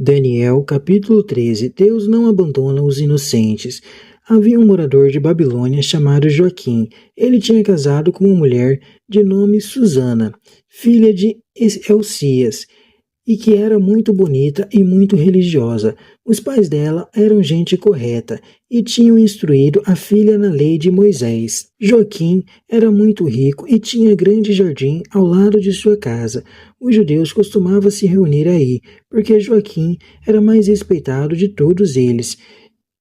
Daniel, capítulo 13. Deus não abandona os inocentes. Havia um morador de Babilônia chamado Joaquim. Ele tinha casado com uma mulher de nome Susana, filha de Elcias, e que era muito bonita e muito religiosa. Os pais dela eram gente correta e tinham instruído a filha na lei de Moisés. Joaquim era muito rico e tinha grande jardim ao lado de sua casa. Os judeus costumavam se reunir aí, porque Joaquim era mais respeitado de todos eles.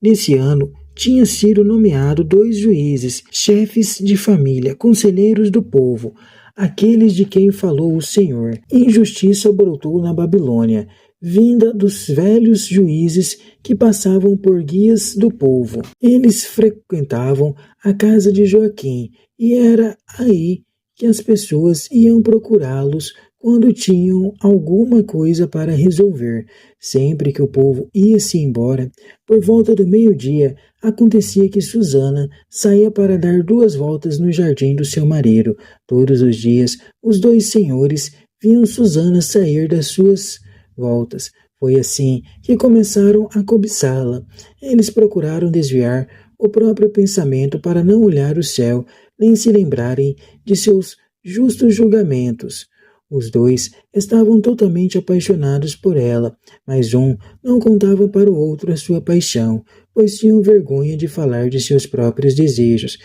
Nesse ano, tinha sido nomeado 2 juízes, chefes de família, conselheiros do povo, aqueles de quem falou o Senhor. Injustiça brotou na Babilônia, vinda dos velhos juízes que passavam por guias do povo. Eles frequentavam a casa de Joaquim e era aí que as pessoas iam procurá-los quando tinham alguma coisa para resolver. Sempre que o povo ia-se embora, por volta do meio-dia, acontecia que Susana saía para dar 2 voltas no jardim do seu marido. Todos os dias, os 2 senhores viam Susana sair das suas voltas. Foi assim que começaram a cobiçá-la. Eles procuraram desviar o próprio pensamento para não olhar o céu, nem se lembrarem de seus justos julgamentos. Os 2 estavam totalmente apaixonados por ela, mas um não contava para o outro a sua paixão, pois tinham vergonha de falar de seus próprios desejos,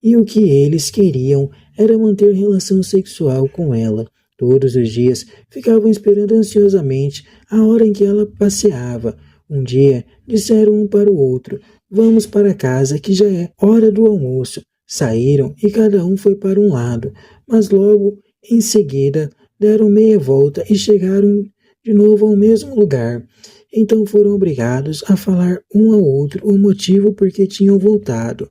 e o que eles queriam era manter relação sexual com ela. Todos os dias ficavam esperando ansiosamente a hora em que ela passeava. Um dia disseram um para o outro: "Vamos para casa que já é hora do almoço." Saíram e cada um foi para um lado, mas logo em seguida deram meia volta e chegaram de novo ao mesmo lugar. Então foram obrigados a falar um ao outro o motivo por que tinham voltado,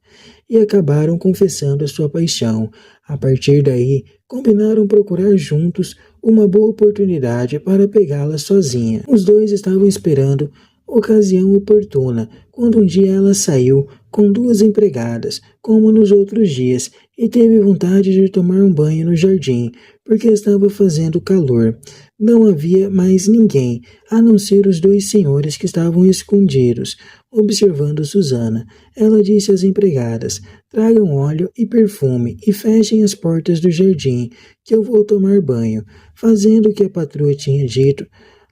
e acabaram confessando a sua paixão. A partir daí, combinaram procurar juntos uma boa oportunidade para pegá-la sozinha. Os 2 estavam esperando ocasião oportuna, quando um dia ela saiu com 2 empregadas, como nos outros dias, e teve vontade de tomar um banho no jardim, porque estava fazendo calor. Não havia mais ninguém, a não ser os 2 senhores que estavam escondidos, observando Susana. Ela disse às empregadas: "Tragam óleo e perfume e fechem as portas do jardim, que eu vou tomar banho." Fazendo o que a patroa tinha dito,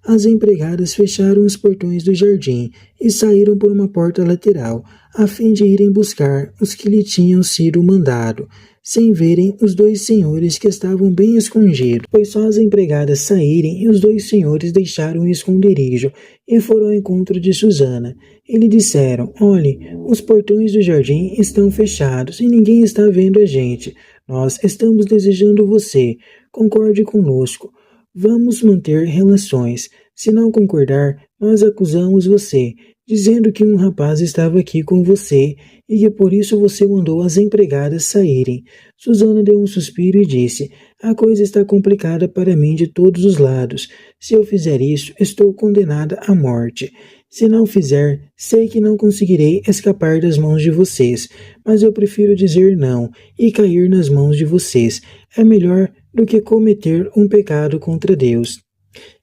as empregadas fecharam os portões do jardim e saíram por uma porta lateral, a fim de irem buscar os que lhe tinham sido mandado, sem verem os 2 senhores que estavam bem escondidos. Foi só as empregadas saírem e os 2 senhores deixaram o esconderijo e foram ao encontro de Susana. E lhe disseram: "Olhe, os portões do jardim estão fechados e ninguém está vendo a gente. Nós estamos desejando você. Concorde conosco. Vamos manter relações. Se não concordar, nós acusamos você, dizendo que um rapaz estava aqui com você e que por isso você mandou as empregadas saírem." Susana deu um suspiro e disse: "A coisa está complicada para mim de todos os lados. Se eu fizer isso, estou condenada à morte. Se não fizer, sei que não conseguirei escapar das mãos de vocês, mas eu prefiro dizer não e cair nas mãos de vocês. É melhor do que cometer um pecado contra Deus."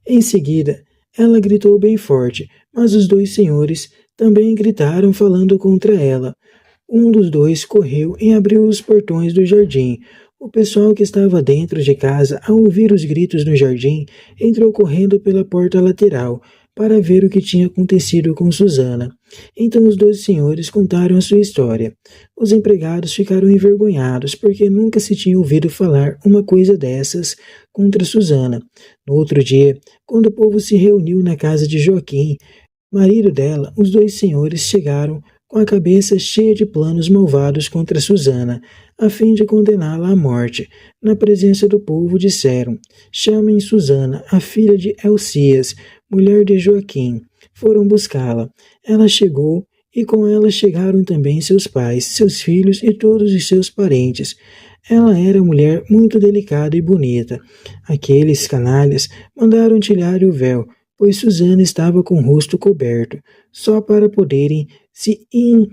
Em seguida, ela gritou bem forte, mas os 2 senhores também gritaram falando contra ela. Um dos 2 correu e abriu os portões do jardim. O pessoal que estava dentro de casa, ao ouvir os gritos no jardim, entrou correndo pela porta lateral para ver o que tinha acontecido com Susana. Então os 2 senhores contaram a sua história. Os empregados ficaram envergonhados, porque nunca se tinha ouvido falar uma coisa dessas contra Susana. No outro dia, quando o povo se reuniu na casa de Joaquim, marido dela, os 2 senhores chegaram com a cabeça cheia de planos malvados contra Susana, a fim de condená-la à morte. Na presença do povo disseram: "Chamem Susana, a filha de Elcias, mulher de Joaquim." Foram buscá-la. Ela chegou, e com ela chegaram também seus pais, seus filhos e todos os seus parentes. Ela era mulher muito delicada e bonita. Aqueles canalhas mandaram tirar o véu, pois Susana estava com o rosto coberto, só para poderem se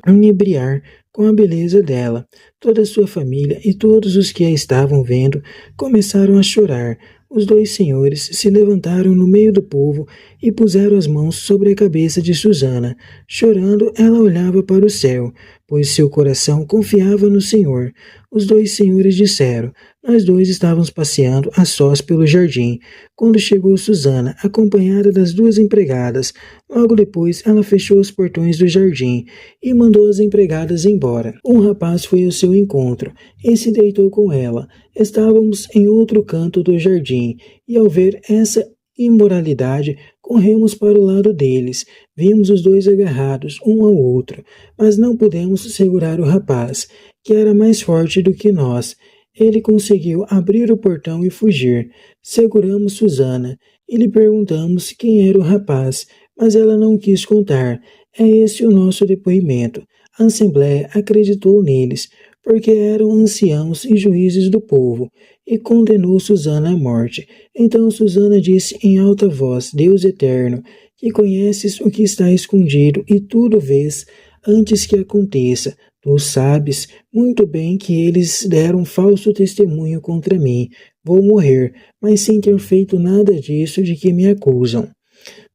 inebriar com a beleza dela. Toda a sua família e todos os que a estavam vendo começaram a chorar. Os dois senhores se levantaram no meio do povo e puseram as mãos sobre a cabeça de Susana. Chorando, ela olhava para o céu, pois seu coração confiava no Senhor. Os dois senhores disseram: nós dois estávamos passeando a sós pelo jardim, quando chegou Susana, acompanhada das duas empregadas. Logo depois, ela fechou os portões do jardim e mandou as empregadas embora. Um rapaz foi ao seu encontro e se deitou com ela. Estávamos em outro canto do jardim, e ao ver essa imoralidade, corremos para o lado deles. Vimos os dois agarrados um ao outro, mas não pudemos segurar o rapaz, que era mais forte do que nós. Ele conseguiu abrir o portão e fugir. Seguramos Susana e lhe perguntamos quem era o rapaz, mas ela não quis contar. É esse o nosso depoimento. A Assembleia acreditou neles, porque eram anciãos e juízes do povo, e condenou Susana à morte. Então Susana disse em alta voz: Deus eterno, que conheces o que está escondido e tudo vês antes que aconteça, tu sabes muito bem que eles deram falso testemunho contra mim. Vou morrer, mas sem ter feito nada disso de que me acusam.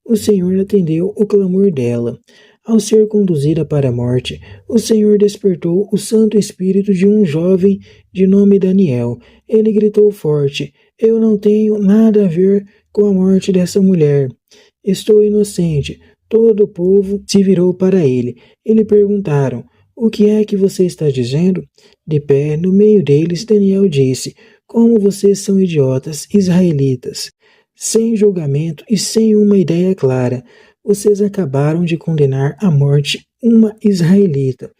O Senhor atendeu o clamor dela. Ao ser conduzida para a morte, o Senhor despertou o Santo Espírito de um jovem de nome Daniel. Ele gritou forte: eu não tenho nada a ver com a morte dessa mulher. Estou inocente. Todo o povo se virou para ele. E lhe perguntaram: o que é que você está dizendo? De pé, no meio deles, Daniel disse: como vocês são idiotas, israelitas, sem julgamento e sem uma ideia clara. Vocês acabaram de condenar à morte uma israelita.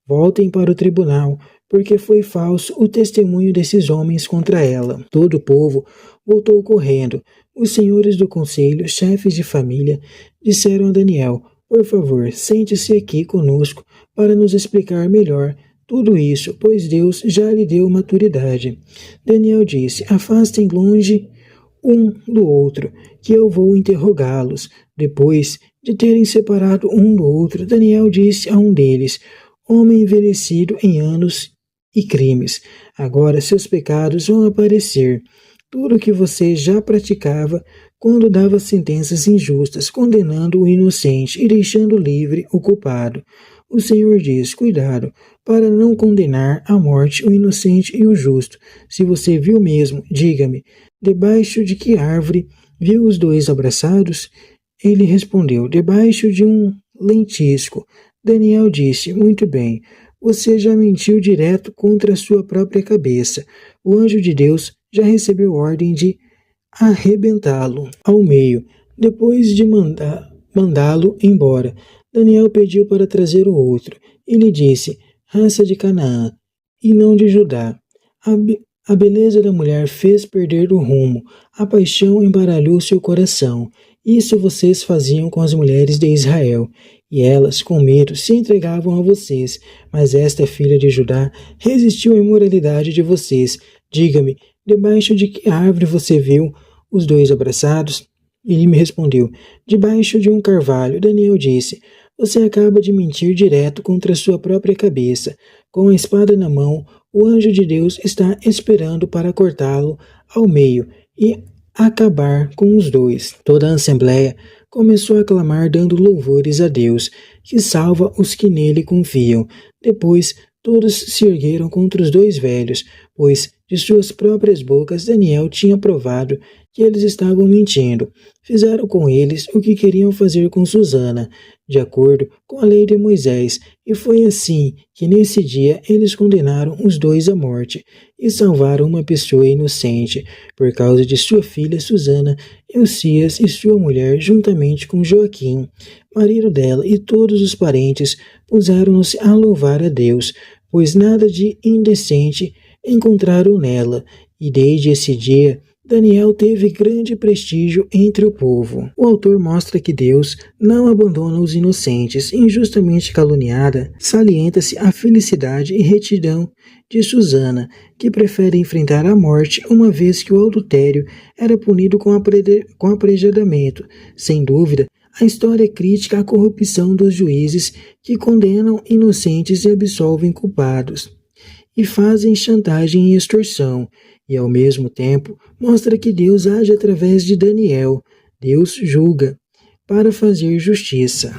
Voltem para o tribunal, porque foi falso o testemunho desses homens contra ela. Todo o povo voltou correndo. Os senhores do conselho, chefes de família, disseram a Daniel: por favor, sente-se aqui conosco para nos explicar melhor tudo isso, pois Deus já lhe deu maturidade. Daniel disse: afastem longe um do outro, que eu vou interrogá-los. Depois de terem separado um do outro, Daniel disse a um deles: homem envelhecido em anos e crimes, agora seus pecados vão aparecer. Tudo o que você já praticava quando dava sentenças injustas, condenando o inocente e deixando livre o culpado. O Senhor diz: cuidado, para não condenar à morte o inocente e o justo. Se você viu mesmo, diga-me, debaixo de que árvore viu os dois abraçados? Ele respondeu: debaixo de um lentisco. Daniel disse: muito bem, você já mentiu direto contra a sua própria cabeça. O anjo de Deus já recebeu ordem de arrebentá-lo ao meio, depois de mandá-lo embora. Daniel pediu para trazer o outro. Ele disse: raça de Canaã, e não de Judá. A beleza da mulher fez perder o rumo. A paixão embaralhou seu coração. Isso vocês faziam com as mulheres de Israel, e elas, com medo, se entregavam a vocês. Mas esta filha de Judá resistiu à imoralidade de vocês. Diga-me, debaixo de que árvore você viu os dois abraçados? Ele me respondeu: debaixo de um carvalho. Daniel disse: você acaba de mentir direto contra a sua própria cabeça. Com a espada na mão, o anjo de Deus está esperando para cortá-lo ao meio e acabar com os dois. Toda a assembleia começou a clamar, dando louvores a Deus, que salva os que nele confiam. Depois, todos se ergueram contra os dois velhos, pois de suas próprias bocas Daniel tinha provado que eles estavam mentindo. Fizeram com eles o que queriam fazer com Susana, de acordo com a lei de Moisés, e foi assim que nesse dia eles condenaram os dois à morte e salvaram uma pessoa inocente, por causa de sua filha Susana, Eucias e sua mulher, juntamente com Joaquim, marido dela, e todos os parentes puseram-se a louvar a Deus, pois nada de indecente encontraram nela, e desde esse dia Daniel teve grande prestígio entre o povo. O autor mostra que Deus não abandona os inocentes. Injustamente caluniada, salienta-se a felicidade e retidão de Susana, que prefere enfrentar a morte, uma vez que o adultério era punido com apedrejamento. Sem dúvida, a história critica a corrupção dos juízes que condenam inocentes e absolvem culpados, e fazem chantagem e extorsão. e, ao mesmo tempo, mostra que Deus age através de Daniel. Deus julga para fazer justiça.